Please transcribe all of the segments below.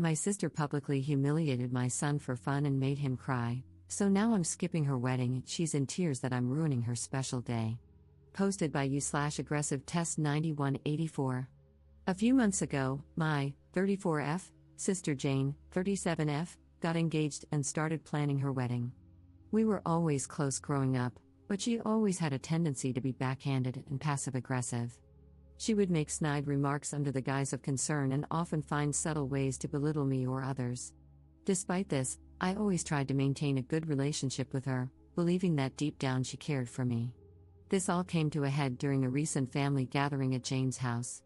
My sister publicly humiliated my son for fun and made him cry, so now I'm skipping her wedding. She's in tears that I'm ruining her special day. Posted by you/aggressive test 9184. A few months ago, my 34F sister Jane, 37F, got engaged and started planning her wedding. We were always close growing up, but she always had a tendency to be backhanded and passive-aggressive. She would make snide remarks under the guise of concern and often find subtle ways to belittle me or others. Despite this, I always tried to maintain a good relationship with her, believing that deep down she cared for me. This all came to a head during a recent family gathering at Jane's house.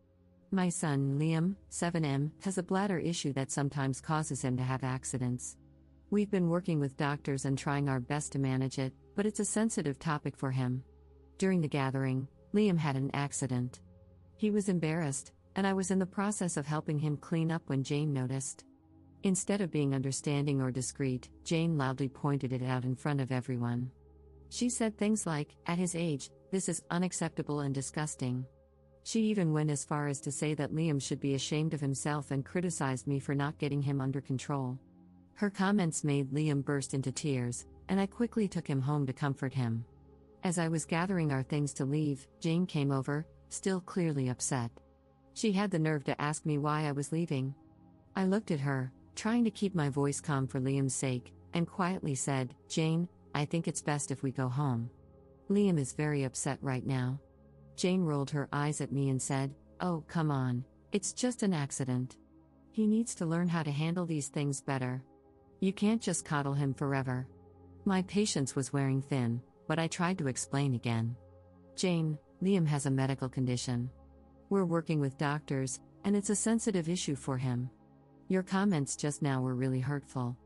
My son, Liam, 7M, has a bladder issue that sometimes causes him to have accidents. We've been working with doctors and trying our best to manage it, but it's a sensitive topic for him. During the gathering, Liam had an accident. He was embarrassed, and I was in the process of helping him clean up when Jane noticed. Instead of being understanding or discreet, Jane loudly pointed it out in front of everyone. She said things like, "At his age, this is unacceptable and disgusting." She even went as far as to say that Liam should be ashamed of himself and criticized me for not getting him under control. Her comments made Liam burst into tears, and I quickly took him home to comfort him. As I was gathering our things to leave, Jane came over, still clearly upset. She had the nerve to ask me why I was leaving. I looked at her, trying to keep my voice calm for Liam's sake, and quietly said, "Jane, I think it's best if we go home. Liam is very upset right now." Jane rolled her eyes at me and said, "Oh, come on, it's just an accident. He needs to learn how to handle these things better. You can't just coddle him forever." My patience was wearing thin, but I tried to explain again. "Jane, Liam has a medical condition. We're working with doctors, and it's a sensitive issue for him. Your comments just now were really hurtful."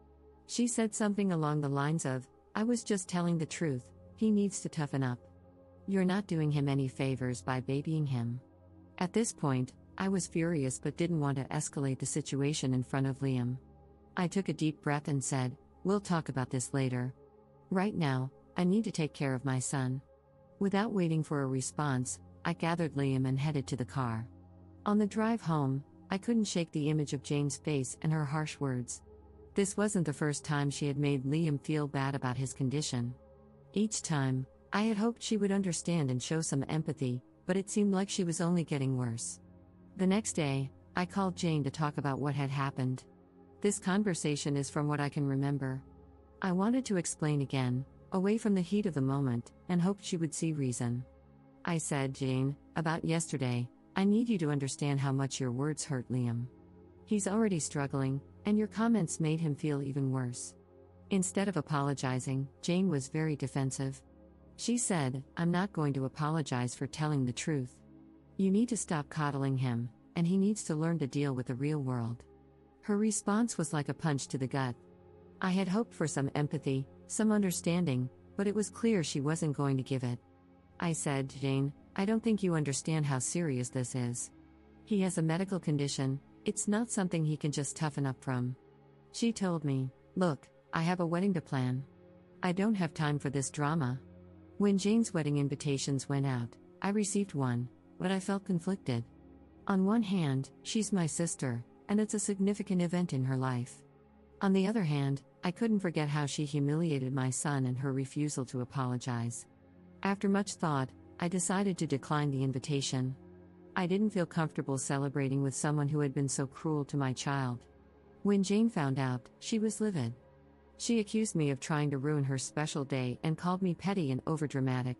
She said something along the lines of, "I was just telling the truth, he needs to toughen up. You're not doing him any favors by babying him." At this point, I was furious but didn't want to escalate the situation in front of Liam. I took a deep breath and said, "We'll talk about this later. Right now, I need to take care of my son." Without waiting for a response, I gathered Liam and headed to the car. On the drive home, I couldn't shake the image of Jane's face and her harsh words. This wasn't the first time she had made Liam feel bad about his condition. Each time, I had hoped she would understand and show some empathy, but it seemed like she was only getting worse. The next day, I called Jane to talk about what had happened. This conversation is from what I can remember. I wanted to explain again, away from the heat of the moment, and hoped she would see reason. I said, "Jane, about yesterday, I need you to understand how much your words hurt Liam. He's already struggling, and your comments made him feel even worse." Instead of apologizing, Jane was very defensive. She said, "I'm not going to apologize for telling the truth. You need to stop coddling him, and he needs to learn to deal with the real world." Her response was like a punch to the gut. I had hoped for some empathy, some understanding, but it was clear she wasn't going to give it. I said, "Jane, I don't think you understand how serious this is. He has a medical condition, it's not something he can just toughen up from." She told me, "Look, I have a wedding to plan. I don't have time for this drama." When Jane's wedding invitations went out, I received one, but I felt conflicted. On one hand, she's my sister, and it's a significant event in her life. On the other hand, I couldn't forget how she humiliated my son and her refusal to apologize. After much thought, I decided to decline the invitation. I didn't feel comfortable celebrating with someone who had been so cruel to my child. When Jane found out, she was livid. She accused me of trying to ruin her special day and called me petty and overdramatic.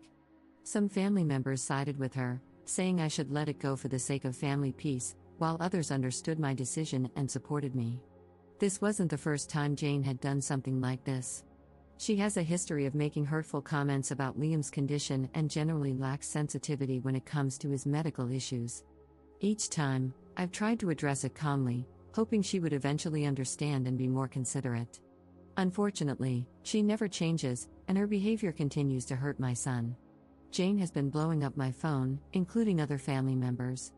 Some family members sided with her, saying I should let it go for the sake of family peace, while others understood my decision and supported me. This wasn't the first time Jane had done something like this. She has a history of making hurtful comments about Liam's condition and generally lacks sensitivity when it comes to his medical issues. Each time, I've tried to address it calmly, hoping she would eventually understand and be more considerate. Unfortunately, she never changes, and her behavior continues to hurt my son. Jane has been blowing up my phone, including other family members.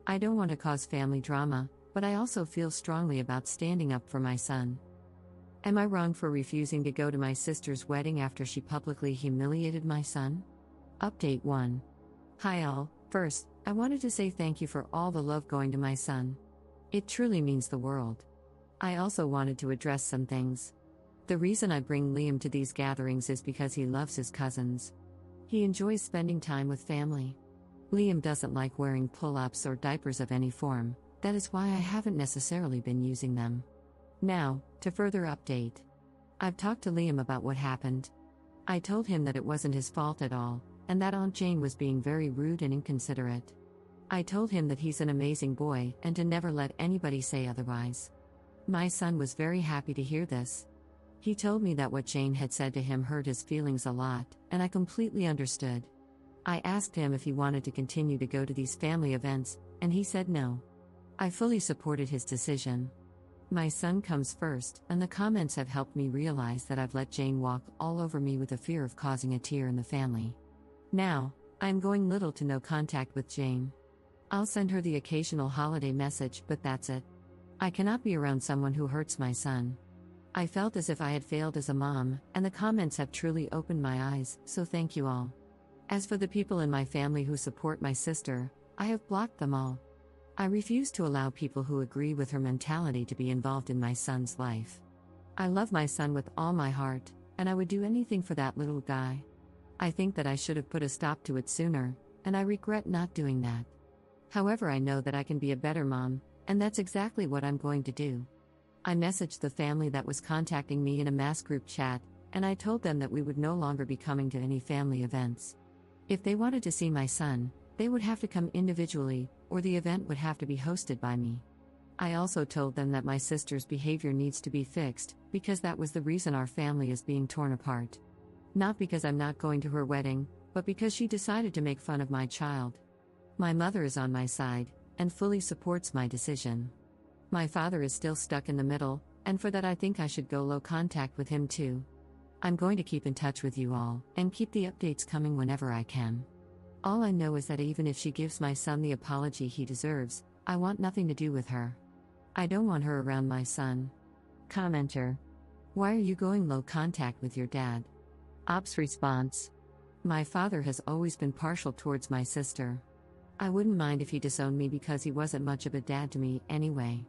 I don't want to cause family drama, but I also feel strongly about standing up for my son. Am I wrong for refusing to go to my sister's wedding after she publicly humiliated my son? Update 1. Hi all, first, I wanted to say thank you for all the love going to my son. It truly means the world. I also wanted to address some things. The reason I bring Liam to these gatherings is because he loves his cousins. He enjoys spending time with family. Liam doesn't like wearing pull-ups or diapers of any form, that is why I haven't necessarily been using them. Now, to further update. I've talked to Liam about what happened. I told him that it wasn't his fault at all, and that Aunt Jane was being very rude and inconsiderate. I told him that he's an amazing boy and to never let anybody say otherwise. My son was very happy to hear this. He told me that what Jane had said to him hurt his feelings a lot, and I completely understood. I asked him if he wanted to continue to go to these family events, and he said no. I fully supported his decision. My son comes first, and the comments have helped me realize that I've let Jane walk all over me with the fear of causing a tear in the family. Now, I'm going little to no contact with Jane. I'll send her the occasional holiday message, but that's it. I cannot be around someone who hurts my son. I felt as if I had failed as a mom, and the comments have truly opened my eyes, so thank you all. As for the people in my family who support my sister, I have blocked them all. I refuse to allow people who agree with her mentality to be involved in my son's life. I love my son with all my heart, and I would do anything for that little guy. I think that I should have put a stop to it sooner, and I regret not doing that. However, I know that I can be a better mom, and that's exactly what I'm going to do. I messaged the family that was contacting me in a mass group chat, and I told them that we would no longer be coming to any family events. If they wanted to see my son, they would have to come individually, or the event would have to be hosted by me. I also told them that my sister's behavior needs to be fixed, because that was the reason our family is being torn apart. Not because I'm not going to her wedding, but because she decided to make fun of my child. My mother is on my side, and fully supports my decision. My father is still stuck in the middle, and for that I think I should go low contact with him too. I'm going to keep in touch with you all, and keep the updates coming whenever I can. All I know is that even if she gives my son the apology he deserves, I want nothing to do with her. I don't want her around my son. Commenter: why are you going low contact with your dad? Ops response: my father has always been partial towards my sister. I wouldn't mind if he disowned me because he wasn't much of a dad to me anyway.